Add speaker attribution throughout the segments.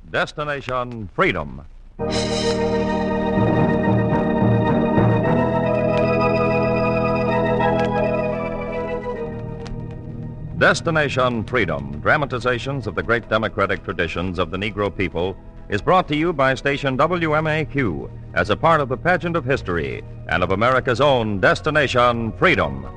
Speaker 1: Destination Freedom. Destination Freedom, dramatizations of the great democratic traditions of the Negro people, is brought to you by station WMAQ as a part of the pageant of history and of America's own Destination Freedom.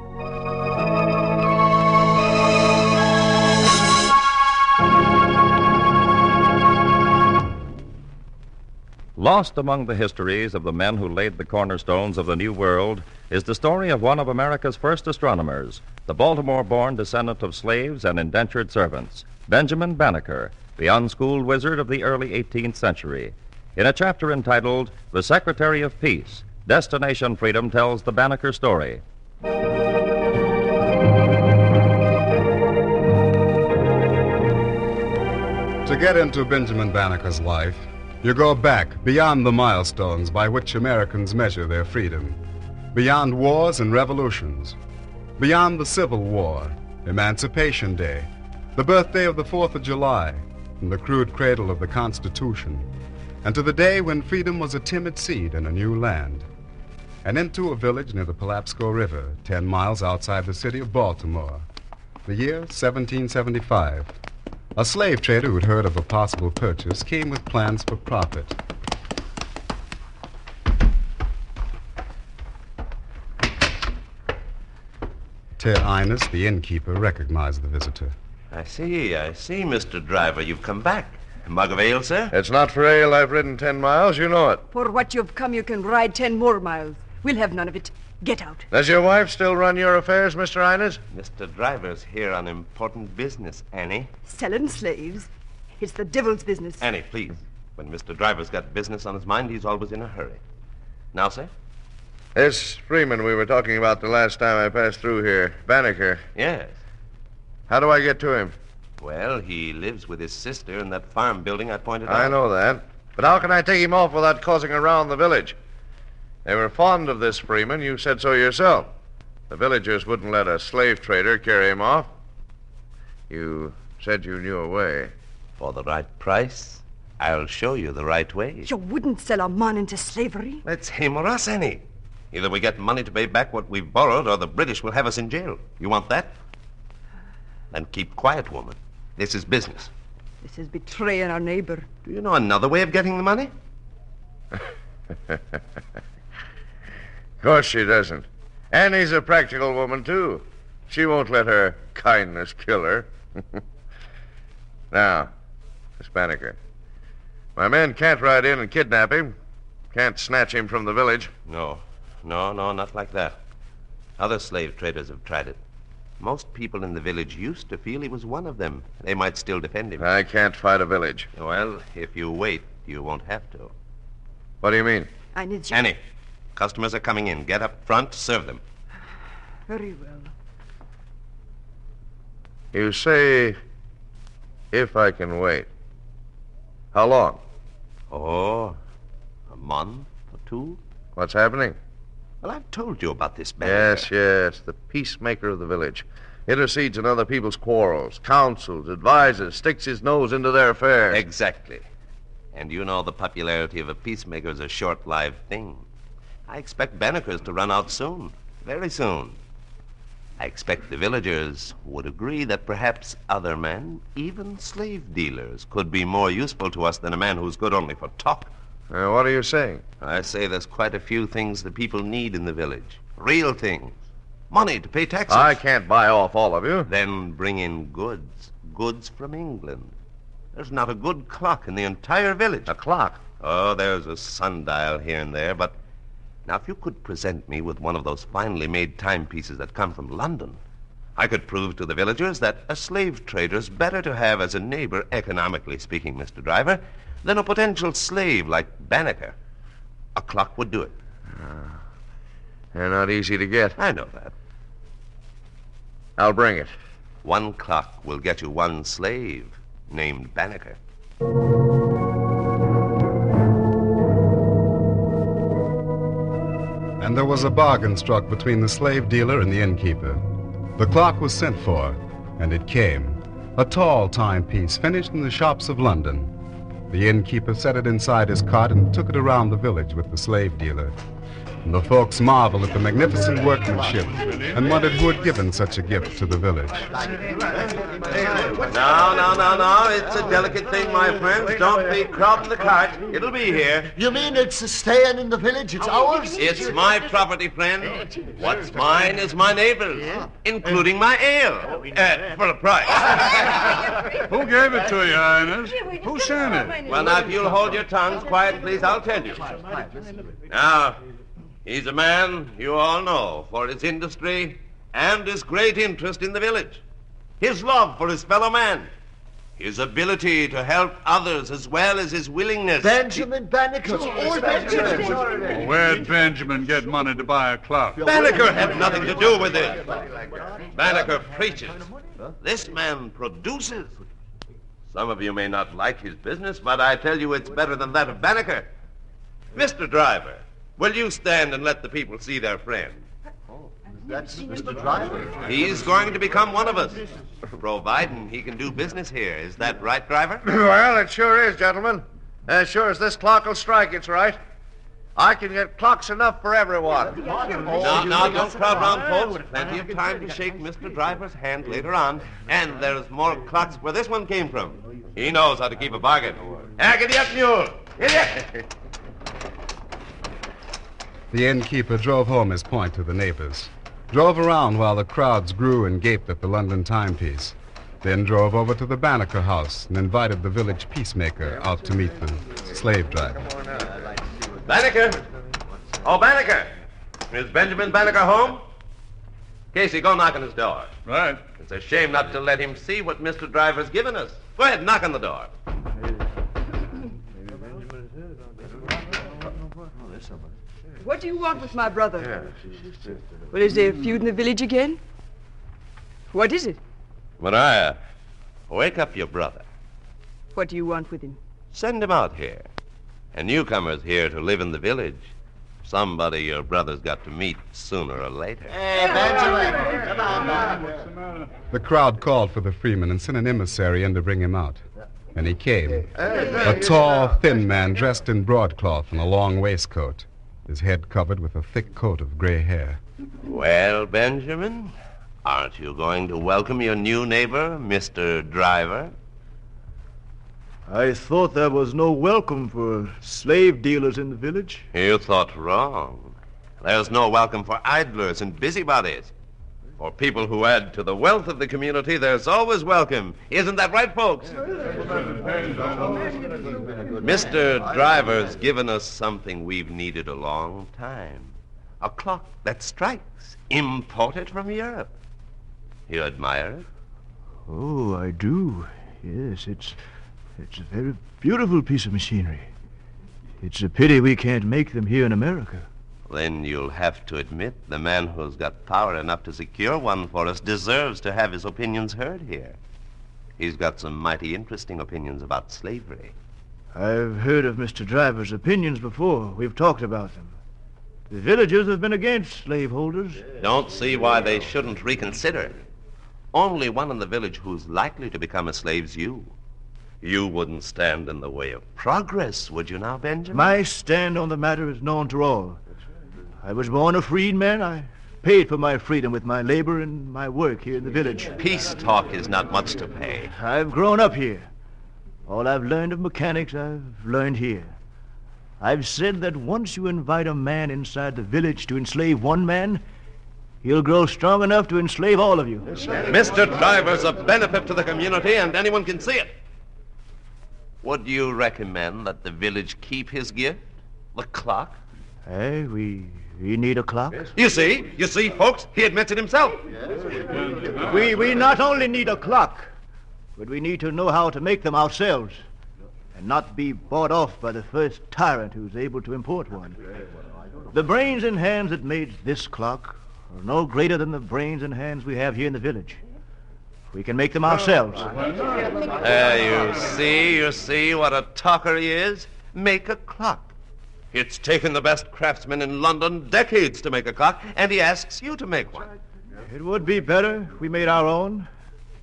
Speaker 1: Lost among the histories of the men who laid the cornerstones of the New World is the story of one of America's first astronomers, the Baltimore-born descendant of slaves and indentured servants, Benjamin Banneker, the unschooled wizard of the early 18th century. In a chapter entitled The Secretary of Peace, Destination Freedom tells the Banneker story.
Speaker 2: To get into Benjamin Banneker's life, you go back beyond the milestones by which Americans measure their freedom, beyond wars and revolutions, beyond the Civil War, Emancipation Day, the birthday of the 4th of July, and the crude cradle of the Constitution, and to the day when freedom was a timid seed in a new land, and into a village near the Palaipsco River, 10 miles outside the city of Baltimore. The year 1775. A slave trader who'd heard of a possible purchase came with plans for profit. Ted Innes, the innkeeper, recognized the visitor.
Speaker 3: I see, Mr. Driver. You've come back. A mug of ale, sir?
Speaker 4: It's not for ale. I've ridden 10 miles. You know it.
Speaker 5: For what you've come, you can ride 10 more miles. We'll have none of it. Get out.
Speaker 4: Does your wife still run your affairs, Mr. Innes?
Speaker 3: Mr. Driver's here on important business, Annie.
Speaker 5: Selling slaves? It's the devil's business.
Speaker 3: Annie, please. When Mr. Driver's got business on his mind, he's always in a hurry. Now, sir?
Speaker 4: This Freeman we were talking about the last time I passed through here, Banneker.
Speaker 3: Yes.
Speaker 4: How do I get to him?
Speaker 3: Well, he lives with his sister in that farm building I pointed out.
Speaker 4: I know that. But how can I take him off without causing a row in the village? They were fond of this Freeman. You said so yourself. The villagers wouldn't let a slave trader carry him off. You said you knew a way.
Speaker 3: For the right price, I'll show you the right way.
Speaker 5: You wouldn't sell a man into slavery.
Speaker 3: Let's him or us, Annie. Either we get money to pay back what we've borrowed, or the British will have us in jail. You want that? Then keep quiet, woman. This is business.
Speaker 5: This is betraying our neighbor.
Speaker 3: Do you know another way of getting the money?
Speaker 4: Of course she doesn't. Annie's a practical woman, too. She won't let her kindness kill her. Now, Miss Banneker, my men can't ride in and kidnap him. Can't snatch him from the village.
Speaker 3: No, not like that. Other slave traders have tried it. Most people in the village used to feel he was one of them. They might still defend him.
Speaker 4: I can't fight a village.
Speaker 3: Well, if you wait, you won't have to.
Speaker 4: What do you mean?
Speaker 5: I need you.
Speaker 3: Annie, customers are coming in. Get up front, serve them.
Speaker 5: Very well.
Speaker 4: You say, if I can wait. How long?
Speaker 3: Oh, a month or two?
Speaker 4: What's happening?
Speaker 3: Well, I've told you about this Banneker.
Speaker 4: Yes, the peacemaker of the village. Intercedes in other people's quarrels, counsels, advises, sticks his nose into their affairs.
Speaker 3: Exactly. And you know the popularity of a peacemaker is a short-lived thing. I expect Banneker's to run out soon, very soon. I expect the villagers would agree that perhaps other men, even slave dealers, could be more useful to us than a man who's good only for talk.
Speaker 4: What are you saying?
Speaker 3: I say there's quite a few things the people need in the village. Real things. Money to pay taxes.
Speaker 4: I can't buy off all of you.
Speaker 3: Then bring in goods. Goods from England. There's not a good clock in the entire village.
Speaker 4: A clock?
Speaker 3: Oh, there's a sundial here and there, but... Now, if you could present me with one of those finely made timepieces that come from London, I could prove to the villagers that a slave trader's better to have as a neighbor, economically speaking, Mr. Driver, than a potential slave like Banneker. A clock would do it.
Speaker 4: They're not easy to get.
Speaker 3: I know that.
Speaker 4: I'll bring it.
Speaker 3: One clock will get you one slave named Banneker.
Speaker 2: And there was a bargain struck between the slave dealer and the innkeeper. The clock was sent for, and it came. A tall timepiece finished in the shops of London. The innkeeper set it inside his cart and took it around the village with the slave dealer. And the folks marveled at the magnificent workmanship and wondered who had given such a gift to the village.
Speaker 3: No. It's a delicate thing, my friends. Don't be crowding the cart. It'll be here.
Speaker 6: You mean it's staying in the village? It's ours?
Speaker 3: It's my property, friend. What's mine is my neighbor's, including my ale. For a price.
Speaker 7: Who gave it to you, Highness? Who sent it?
Speaker 3: Well, now, if you'll hold your tongues quiet, please, I'll tell you. Now, he's a man you all know for his industry and his great interest in the village, his love for his fellow man, his ability to help others as well as his willingness.
Speaker 6: Benjamin Banneker. Old Benjamin.
Speaker 7: Well, where'd Benjamin get money to buy a clock?
Speaker 3: Banneker had nothing to do with it. Banneker preaches. This man produces. Some of you may not like his business, but I tell you it's better than that of Banneker. Mr. Driver, will you stand and let the people see their friend?
Speaker 6: That's Mr. Driver.
Speaker 3: He's going to become one of us, providing he can do business here. Is that right, Driver?
Speaker 4: Well, it sure is, gentlemen. As sure as this clock will strike, it's right. I can get clocks enough for everyone.
Speaker 3: Now, don't crowd round, folks. Plenty of time to shake Mr. Driver's hand later on. And there's more clocks where this one came from. He knows how to keep a bargain. Giddy up, mule. Giddy up.
Speaker 2: The innkeeper drove home his point to the neighbors, drove around while the crowds grew and gaped at the London timepiece, then drove over to the Banneker house and invited the village peacemaker out to meet the slave driver.
Speaker 3: Banneker! Oh, Banneker! Is Benjamin Banneker home? Casey, go knock on his door.
Speaker 7: Right.
Speaker 3: It's a shame not to let him see what Mr. Driver's given us. Go ahead, knock on the door.
Speaker 5: What do you want with my brother? Well, is there a feud in the village again? What is it?
Speaker 3: Mariah, wake up your brother.
Speaker 5: What do you want with him?
Speaker 3: Send him out here. A newcomer's here to live in the village. Somebody your brother's got to meet sooner or later.
Speaker 6: Hey, Benjamin. Come on, man.
Speaker 2: The crowd called for the freeman and sent an emissary in to bring him out. And he came. A tall, thin man dressed in broadcloth and a long waistcoat, his head covered with a thick coat of gray hair.
Speaker 3: Well, Benjamin, aren't you going to welcome your new neighbor, Mr. Driver?
Speaker 8: I thought there was no welcome for slave dealers in the village.
Speaker 3: You thought wrong. There's no welcome for idlers and busybodies. For people who add to the wealth of the community, there's always welcome. Isn't that right, folks? Mr. Driver's given us something we've needed a long time. A clock that strikes, imported from Europe. You admire it?
Speaker 8: Oh, I do. Yes, it's a very beautiful piece of machinery. It's a pity we can't make them here in America.
Speaker 3: Then you'll have to admit the man who's got power enough to secure one for us deserves to have his opinions heard here. He's got some mighty interesting opinions about slavery.
Speaker 8: I've heard of Mr. Driver's opinions before. We've talked about them. The villagers have been against slaveholders.
Speaker 3: Don't see why they shouldn't reconsider. Only one in the village who's likely to become a slave's you. You wouldn't stand in the way of progress, would you now, Benjamin?
Speaker 8: My stand on the matter is known to all. I was born a freedman. I paid for my freedom with my labor and my work here in the village.
Speaker 3: Peace talk is not much to pay.
Speaker 8: I've grown up here. All I've learned of mechanics, I've learned here. I've said that once you invite a man inside the village to enslave one man, he'll grow strong enough to enslave all of you.
Speaker 3: Mr. Driver's a benefit to the community, and anyone can see it. Would you recommend that the village keep his gift, the clock?
Speaker 8: Hey, we need a clock.
Speaker 3: You see, folks, he admits it himself.
Speaker 8: We not only need a clock, but we need to know how to make them ourselves and not be bought off by the first tyrant who's able to import one. The brains and hands that made this clock are no greater than the brains and hands we have here in the village. We can make them ourselves.
Speaker 3: You see what a talker he is? Make a clock. It's taken the best craftsmen in London decades to make a clock, and he asks you to make one.
Speaker 8: It would be better if we made our own,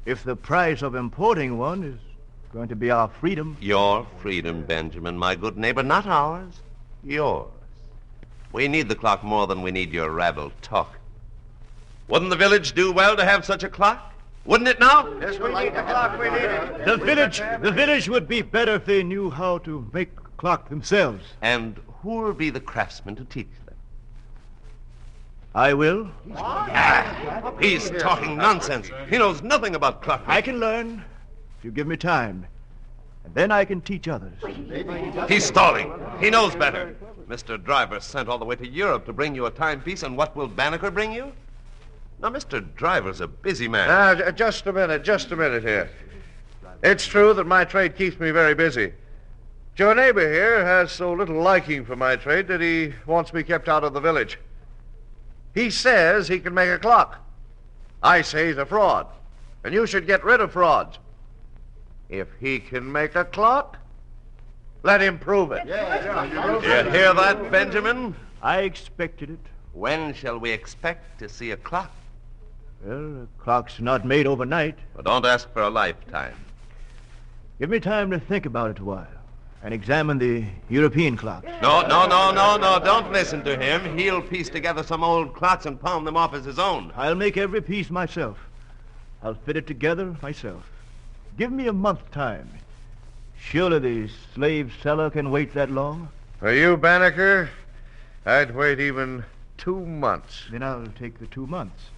Speaker 8: if the price of importing one is going to be our freedom.
Speaker 3: Your freedom, Benjamin, my good neighbor, not ours. Yours. We need the clock more than we need your rabble talk. Wouldn't the village do well to have such a clock? Wouldn't it now?
Speaker 6: Yes, we need the clock. We need it.
Speaker 8: The village would be better if they knew how to make a clock themselves.
Speaker 3: And who'll be the craftsman to teach them?
Speaker 8: I will.
Speaker 3: He's talking nonsense. He knows nothing about clockmaking.
Speaker 8: I can learn if you give me time. And then I can teach others.
Speaker 3: He's stalling. He knows better. Mr. Driver sent all the way to Europe to bring you a timepiece, and what will Banneker bring you? Now, Mr. Driver's a busy man.
Speaker 4: Now, just a minute here. It's true that my trade keeps me very busy. Your neighbor here has so little liking for my trade that he wants me kept out of the village. He says he can make a clock. I say he's a fraud, and you should get rid of frauds. If he can make a clock, let him prove it.
Speaker 3: You hear that, Benjamin?
Speaker 8: I expected it.
Speaker 3: When shall we expect to see a clock?
Speaker 8: Well, a clock's not made overnight.
Speaker 3: Well, don't ask for a lifetime.
Speaker 8: Give me time to think about it a while and examine the European clocks.
Speaker 3: No. Don't listen to him. He'll piece together some old clocks and palm them off as his own.
Speaker 8: I'll make every piece myself. I'll fit it together myself. Give me a month's time. Surely the slave seller can wait that long?
Speaker 4: For you, Banneker, I'd wait even 2 months.
Speaker 8: Then I'll take the 2 months.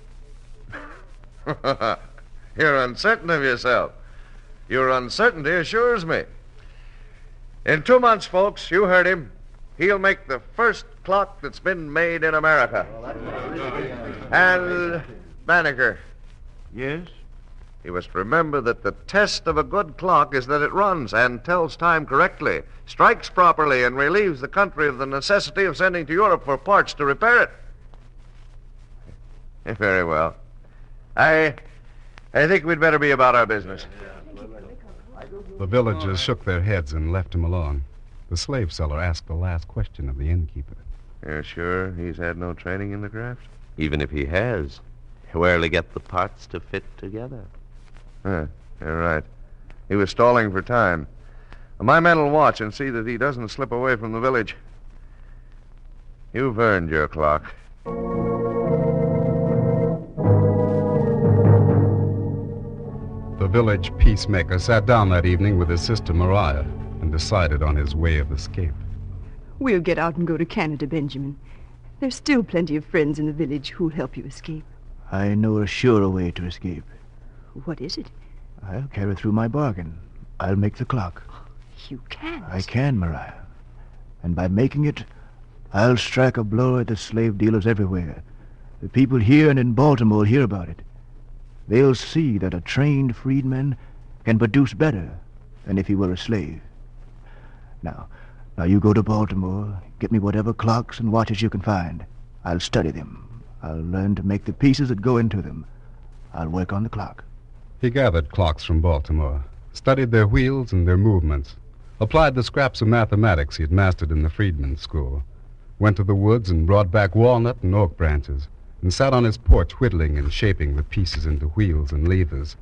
Speaker 4: You're uncertain of yourself. Your uncertainty assures me. In 2 months, folks, you heard him. He'll make the first clock that's been made in America. And, Banneker.
Speaker 8: Yes?
Speaker 4: You must remember that the test of a good clock is that it runs and tells time correctly, strikes properly, and relieves the country of the necessity of sending to Europe for parts to repair it. Very well. I think we'd better be about our business.
Speaker 2: The villagers shook their heads and left him alone. The slave seller asked the last question of the innkeeper.
Speaker 4: You're sure he's had no training in the craft?
Speaker 3: Even if he has, where'll he get the parts to fit together?
Speaker 4: You're right. He was stalling for time. My men will watch and see that he doesn't slip away from the village. You've earned your clock.
Speaker 2: The village peacemaker sat down that evening with his sister Maria and decided on his way of escape.
Speaker 5: We'll get out and go to Canada, Benjamin. There's still plenty of friends in the village who'll help you escape.
Speaker 8: I know a surer way to escape.
Speaker 5: What is it?
Speaker 8: I'll carry through my bargain. I'll make the clock.
Speaker 5: You can't.
Speaker 8: I can, Maria. And by making it, I'll strike a blow at the slave dealers everywhere. The people here and in Baltimore will hear about it. They'll see that a trained freedman can produce better than if he were a slave. Now you go to Baltimore, get me whatever clocks and watches you can find. I'll study them. I'll learn to make the pieces that go into them. I'll work on the clock.
Speaker 2: He gathered clocks from Baltimore, studied their wheels and their movements, applied the scraps of mathematics he had mastered in the freedmen's school, went to the woods and brought back walnut and oak branches, and sat on his porch whittling and shaping the pieces into wheels and levers.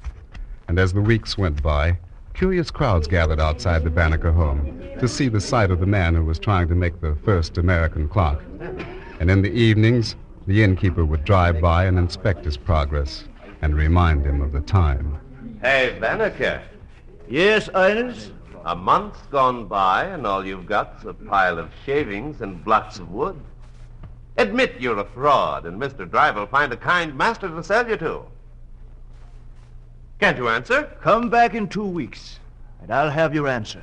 Speaker 2: And as the weeks went by, curious crowds gathered outside the Banneker home to see the sight of the man who was trying to make the first American clock. And in the evenings, the innkeeper would drive by and inspect his progress and remind him of the time.
Speaker 3: Hey, Banneker.
Speaker 8: Yes, Ines?
Speaker 3: A month's gone by, and all you've got's a pile of shavings and blocks of wood. Admit you're a fraud, and Mr. Driver will find a kind master to sell you to. Can't you answer?
Speaker 8: Come back in 2 weeks, and I'll have your answer.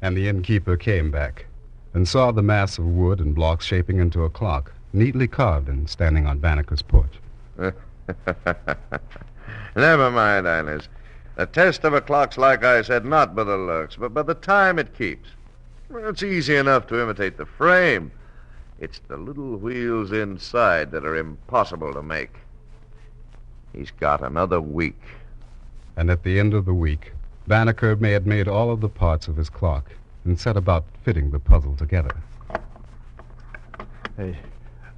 Speaker 2: And the innkeeper came back and saw the mass of wood and blocks shaping into a clock, neatly carved and standing on Banneker's porch.
Speaker 4: Never mind, Ines. The test of a clock's like I said, not by the looks, but by the time it keeps. It's easy enough to imitate the frame. It's the little wheels inside that are impossible to make. He's got another week.
Speaker 2: And at the end of the week, Banneker had made all of the parts of his clock and set about fitting the puzzle together.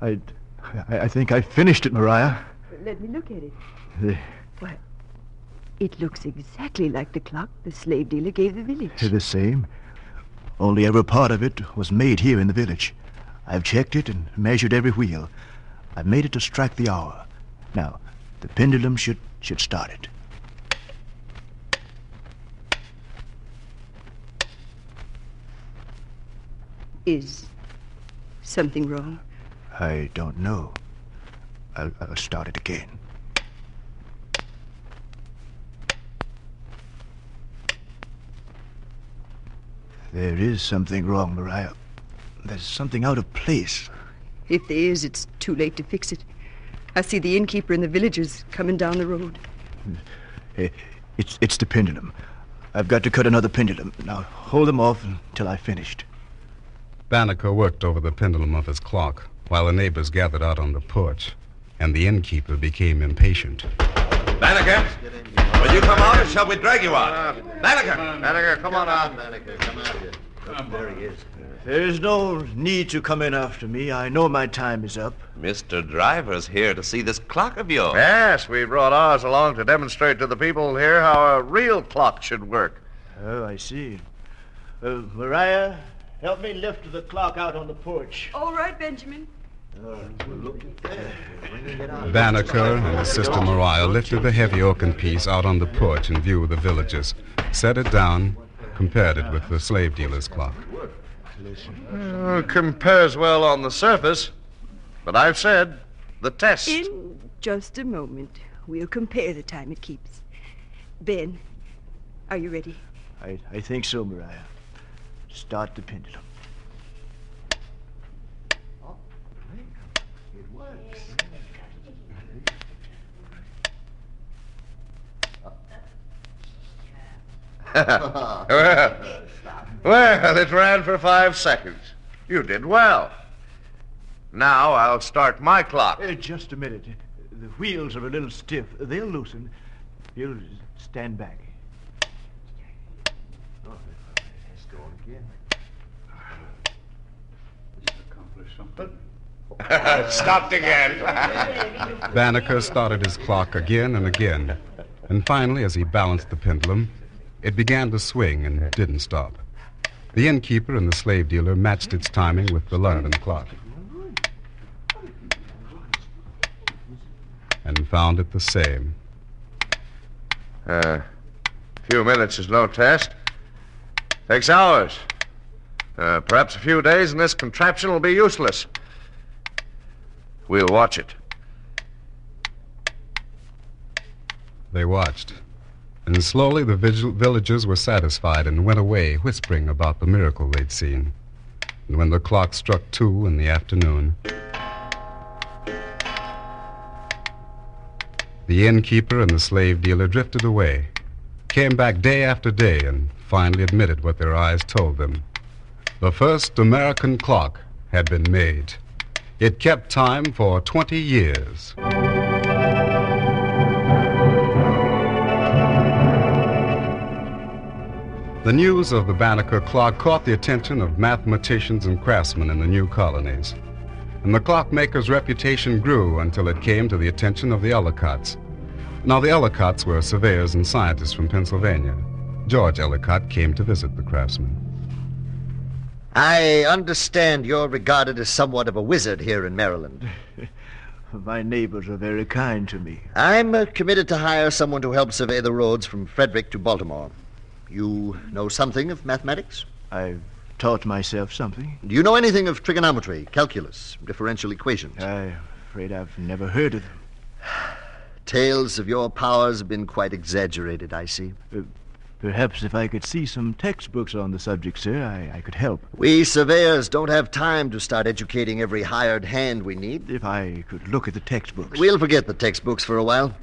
Speaker 8: I think I finished it, Maria.
Speaker 5: Let me look at it.
Speaker 8: The,
Speaker 5: Why, It looks exactly like the clock the slave dealer gave the village.
Speaker 8: The same. Only every part of it was made here in the village. I've checked it and measured every wheel. I've made it to strike the hour. Now, the pendulum should start it.
Speaker 5: Is something wrong?
Speaker 8: I don't know. I'll start it again. There is something wrong, Mariah. There's something out of place.
Speaker 5: If there is, it's too late to fix it. I see the innkeeper and the villagers coming down the road.
Speaker 8: It's the pendulum. I've got to cut another pendulum. Now, hold them off until I've finished.
Speaker 2: Banneker worked over the pendulum of his clock while the neighbors gathered out on the porch, and the innkeeper became impatient.
Speaker 3: Banneker, will you come out or shall we drag you out? Banneker!
Speaker 4: Banneker, come on out.
Speaker 6: Banneker, come out here. There he is.
Speaker 8: There's no need to come in after me. I know my time is up.
Speaker 3: Mr. Driver's here to see this clock of yours.
Speaker 4: Yes, we brought ours along to demonstrate to the people here how a real clock should work.
Speaker 8: Oh, I see. Mariah, help me lift the clock out on the porch.
Speaker 5: All right, Benjamin.
Speaker 2: Banneker and his sister Mariah lifted the heavy oaken piece out on the porch in view of the villagers, set it down, compared it with the slave dealer's clock.
Speaker 4: Compares well on the surface, but I've said the test.
Speaker 5: In just a moment, we'll compare the time it keeps. Ben, are you ready?
Speaker 8: I think so, Mariah. Start the pendulum.
Speaker 6: It works.
Speaker 4: Well, it ran for 5 seconds. You did well. Now I'll start my clock.
Speaker 8: Just a minute. The wheels are a little stiff. They'll loosen. You'll stand back.
Speaker 6: Let's go again.
Speaker 7: Accomplish something.
Speaker 4: It stopped again.
Speaker 2: Banneker started his clock again and again, and finally, as he balanced the pendulum, it began to swing and didn't stop. The innkeeper and the slave dealer matched its timing with the London clock and found it the same.
Speaker 4: A few minutes is no test. Takes hours. Perhaps a few days, and this contraption will be useless. We'll watch it.
Speaker 2: They watched, and slowly the villagers were satisfied and went away whispering about the miracle they'd seen. And when the clock struck 2 in the afternoon, the innkeeper and the slave dealer drifted away, came back day after day, and finally admitted what their eyes told them. The first American clock had been made. It kept time for 20 years. The news of the Banneker clock caught the attention of mathematicians and craftsmen in the new colonies, and the clockmaker's reputation grew until it came to the attention of the Ellicotts. Now, the Ellicotts were surveyors and scientists from Pennsylvania. George Ellicott came to visit the craftsmen.
Speaker 6: I understand you're regarded as somewhat of a wizard here in Maryland.
Speaker 8: My neighbors are very kind to me.
Speaker 6: I'm committed to hire someone to help survey the roads from Frederick to Baltimore. You know something of mathematics?
Speaker 8: I've taught myself something.
Speaker 6: Do you know anything of trigonometry, calculus, differential equations?
Speaker 8: I'm afraid I've never heard of them.
Speaker 6: Tales of your powers have been quite exaggerated, I see.
Speaker 8: Perhaps if I could see some textbooks on the subject, sir, I could help.
Speaker 6: We surveyors don't have time to start educating every hired hand we need.
Speaker 8: If I could look at the textbooks.
Speaker 6: We'll forget the textbooks for a while.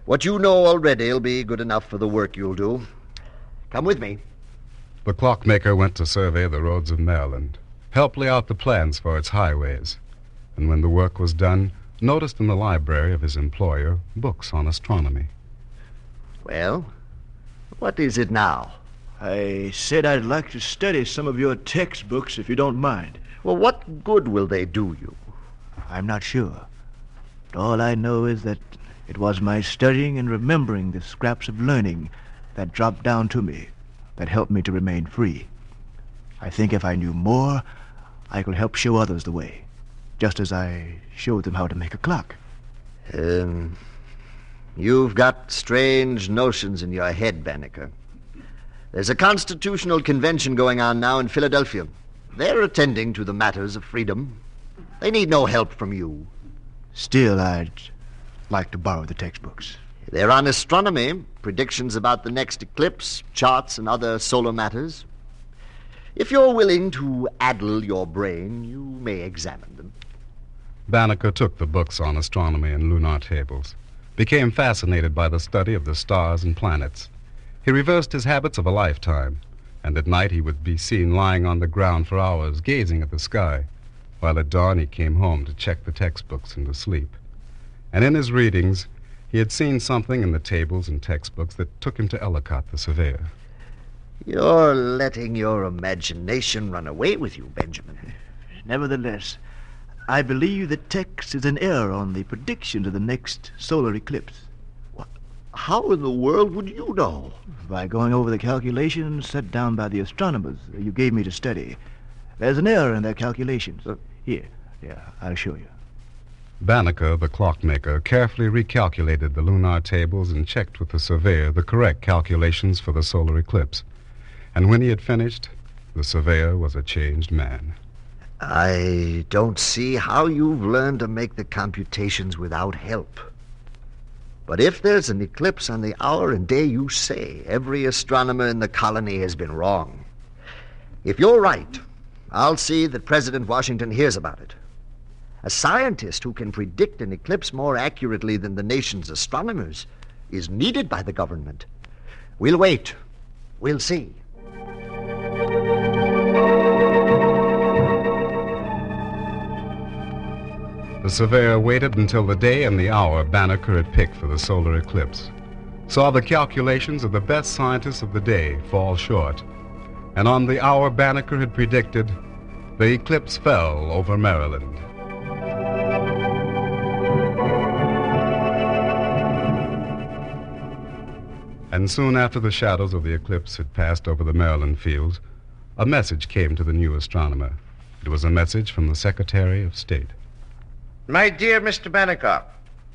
Speaker 6: What you know already will be good enough for the work you'll do. Come with me.
Speaker 2: The clockmaker went to survey the roads of Maryland, helped lay out the plans for its highways, and when the work was done, noticed in the library of his employer books on astronomy.
Speaker 6: Well, what is it now?
Speaker 8: I said I'd like to study some of your textbooks, if you don't mind.
Speaker 6: Well, what good will they do you?
Speaker 8: I'm not sure. All I know is that It was my studying and remembering the scraps of learning that dropped down to me that helped me to remain free. I think if I knew more, I could help show others the way, just as I showed them how to make a clock.
Speaker 6: You've got strange notions in your head, Banneker. There's a constitutional convention going on now in Philadelphia. They're attending to the matters of freedom. They need no help from you.
Speaker 8: Still, I'd like to borrow the textbooks.
Speaker 6: They're on astronomy, predictions about the next eclipse, charts, and other solar matters. If you're willing to addle your brain, you may examine them.
Speaker 2: Banneker took the books on astronomy and lunar tables, became fascinated by the study of the stars and planets. He reversed his habits of a lifetime, and at night he would be seen lying on the ground for hours, gazing at the sky, while at dawn he came home to check the textbooks and to sleep. And in his readings, he had seen something in the tables and textbooks that took him to Ellicott, the surveyor.
Speaker 6: You're letting your imagination run away with you, Benjamin.
Speaker 8: Nevertheless, I believe the text is an error on the predictions of the next solar eclipse.
Speaker 6: How in the world would you know?
Speaker 8: By going over the calculations set down by the astronomers you gave me to study. There's an error in their calculations. Here, I'll show you.
Speaker 2: Banneker, the clockmaker, carefully recalculated the lunar tables and checked with the surveyor the correct calculations for the solar eclipse. And when he had finished, the surveyor was a changed man.
Speaker 6: I don't see how you've learned to make the computations without help. But if there's an eclipse on the hour and day you say, every astronomer in the colony has been wrong. If you're right, I'll see that President Washington hears about it. A scientist who can predict an eclipse more accurately than the nation's astronomers is needed by the government. We'll wait. We'll see.
Speaker 2: The surveyor waited until the day and the hour Banneker had picked for the solar eclipse, saw the calculations of the best scientists of the day fall short, and on the hour Banneker had predicted, the eclipse fell over Maryland. And soon after the shadows of the eclipse had passed over the Maryland fields, a message came to the new astronomer. It was a message from the Secretary of State.
Speaker 4: My dear Mr. Banneker,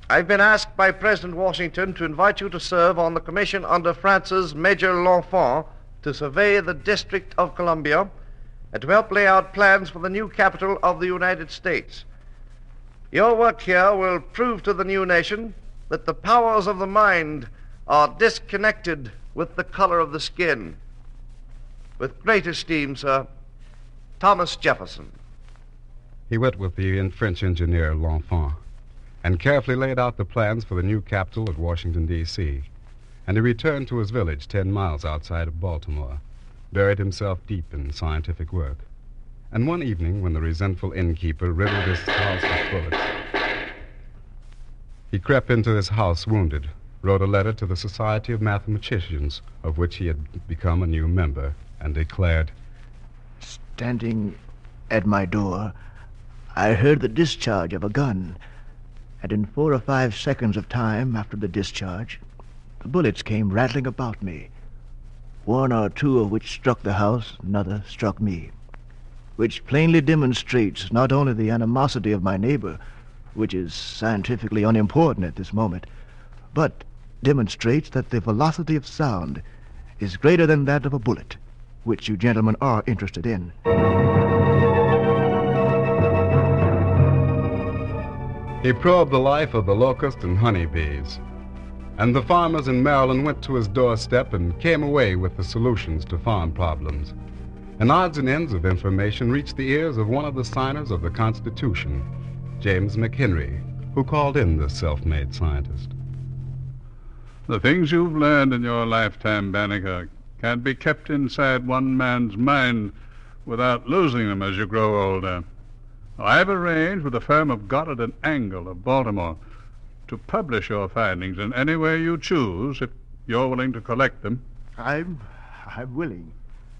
Speaker 4: I've been asked by President Washington to invite you to serve on the commission under France's Major L'Enfant to survey the District of Columbia and to help lay out plans for the new capital of the United States. Your work here will prove to the new nation that the powers of the mind are disconnected with the color of the skin. With great esteem, sir, Thomas Jefferson.
Speaker 2: He went with the French engineer L'Enfant and carefully laid out the plans for the new capital at Washington, D.C., and he returned to his village 10 miles outside of Baltimore, buried himself deep in scientific work. And one evening, when the resentful innkeeper riddled his house with bullets, he crept into his house wounded, wrote a letter to the Society of Mathematicians, of which he had become a new member, and declared,
Speaker 8: Standing at my door, I heard the discharge of a gun, and in 4 or 5 seconds of time after the discharge, the bullets came rattling about me, 1 or 2 of which struck the house, another struck me, which plainly demonstrates not only the animosity of my neighbor, which is scientifically unimportant at this moment, but demonstrates that the velocity of sound is greater than that of a bullet, which you gentlemen are interested in.
Speaker 2: He probed the life of the locust and honeybees, and the farmers in Maryland went to his doorstep and came away with the solutions to farm problems. And odds and ends of information reached the ears of one of the signers of the Constitution, James McHenry, who called in this self-made scientist.
Speaker 7: The things you've learned in your lifetime, Banneker, can't be kept inside one man's mind without losing them as you grow older. I've arranged with the firm of Goddard and Angle of Baltimore to publish your findings in any way you choose if you're willing to collect them.
Speaker 8: I'm willing.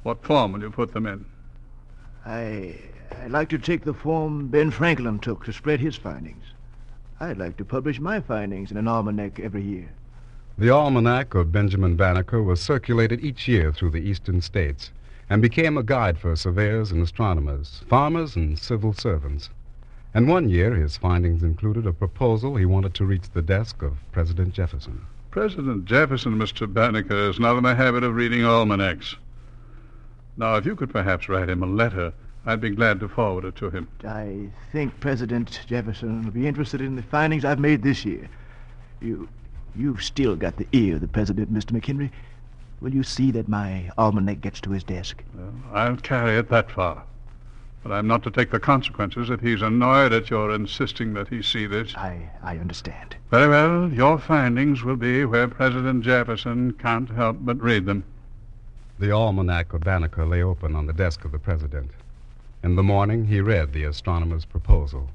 Speaker 7: What form will you put them in?
Speaker 8: I'd like to take the form Ben Franklin took to spread his findings. I'd like to publish my findings in an almanac every year.
Speaker 2: The almanac of Benjamin Banneker was circulated each year through the eastern states and became a guide for surveyors and astronomers, farmers and civil servants. And one year, his findings included a proposal he wanted to reach the desk of President Jefferson.
Speaker 7: President Jefferson, Mr. Banneker, is not in the habit of reading almanacs. Now, if you could perhaps write him a letter, I'd be glad to forward it to him.
Speaker 8: I think President Jefferson will be interested in the findings I've made this year. You've still got the ear of the president, Mr. McHenry. Will you see that my almanac gets to his desk?
Speaker 7: Well, I'll carry it that far. But I'm not to take the consequences if he's annoyed at your insisting that he see this.
Speaker 8: I understand.
Speaker 7: Very well. Your findings will be where President Jefferson can't help but read them.
Speaker 2: The almanac of Banneker lay open on the desk of the president. In the morning, he read the astronomer's proposal.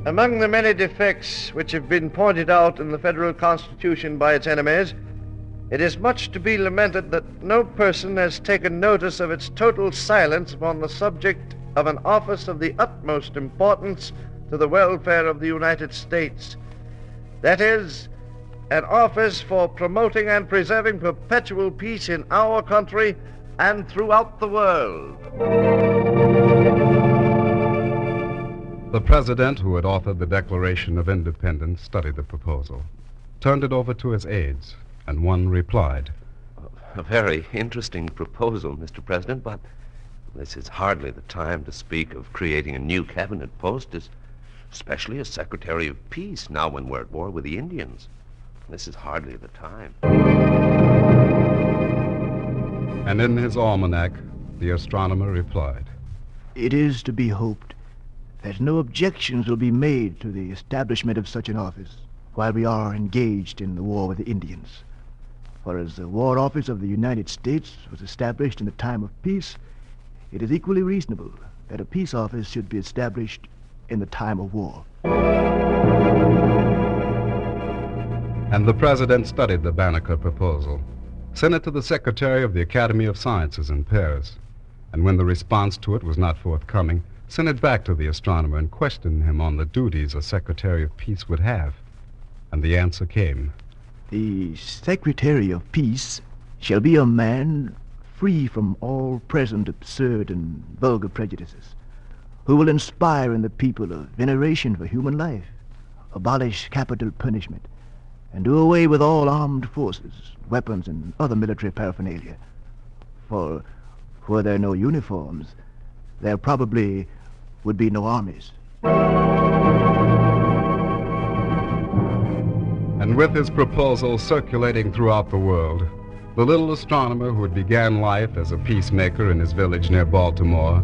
Speaker 4: Among the many defects which have been pointed out in the federal Constitution by its enemies, it is much to be lamented that no person has taken notice of its total silence upon the subject of an office of the utmost importance to the welfare of the United States. That is, an office for promoting and preserving perpetual peace in our country and throughout the world.
Speaker 2: The president, who had authored the Declaration of Independence, studied the proposal, turned it over to his aides, and one replied.
Speaker 3: A very interesting proposal, Mr. President, but this is hardly the time to speak of creating a new cabinet post, especially as Secretary of Peace, now when we're at war with the Indians. This is hardly the time.
Speaker 2: And in his almanac, the astronomer replied.
Speaker 8: It is to be hoped that no objections will be made to the establishment of such an office while we are engaged in the war with the Indians. For as the War Office of the United States was established in the time of peace, it is equally reasonable that a peace office should be established in the time of war.
Speaker 2: And the president studied the Banneker proposal, sent it to the secretary of the Academy of Sciences in Paris, and when the response to it was not forthcoming, sent it back to the astronomer and questioned him on the duties a Secretary of Peace would have. And the answer came.
Speaker 8: The Secretary of Peace shall be a man free from all present absurd and vulgar prejudices, who will inspire in the people a veneration for human life, abolish capital punishment, and do away with all armed forces, weapons, and other military paraphernalia. For were there no uniforms, there probably would be no armies.
Speaker 2: And with his proposal circulating throughout the world, the little astronomer who had began life as a peacemaker in his village near Baltimore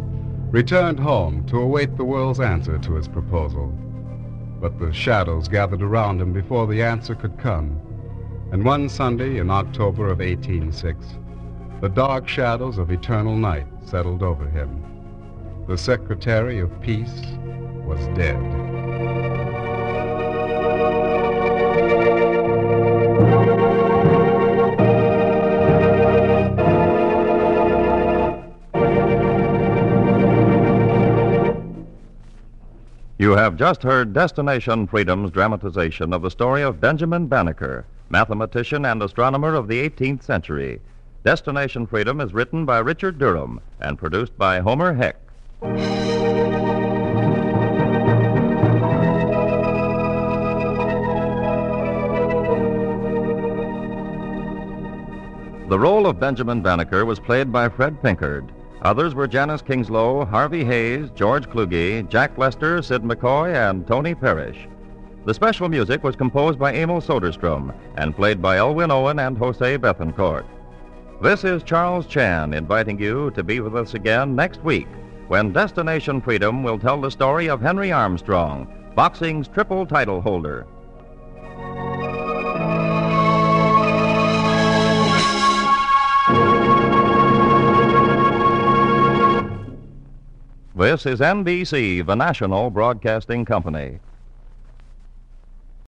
Speaker 2: returned home to await the world's answer to his proposal. But the shadows gathered around him before the answer could come. And one Sunday in October of 1806, the dark shadows of eternal night settled over him. The Secretary of Peace was dead.
Speaker 1: You have just heard Destination Freedom's dramatization of the story of Benjamin Banneker, mathematician and astronomer of the 18th century. Destination Freedom is written by Richard Durham and produced by Homer Heck. The role of Benjamin Banneker was played by Fred Pinkard. Others were Janice Kingslow, Harvey Hayes, George Kluge, Jack Lester, Sid McCoy, and Tony Parrish. The special music was composed by Emil Soderstrom and played by Elwin Owen and Jose Bethencourt. This is Charles Chan inviting you to be with us again next week when Destination Freedom will tell the story of Henry Armstrong, boxing's triple title holder. This is NBC, the national broadcasting company.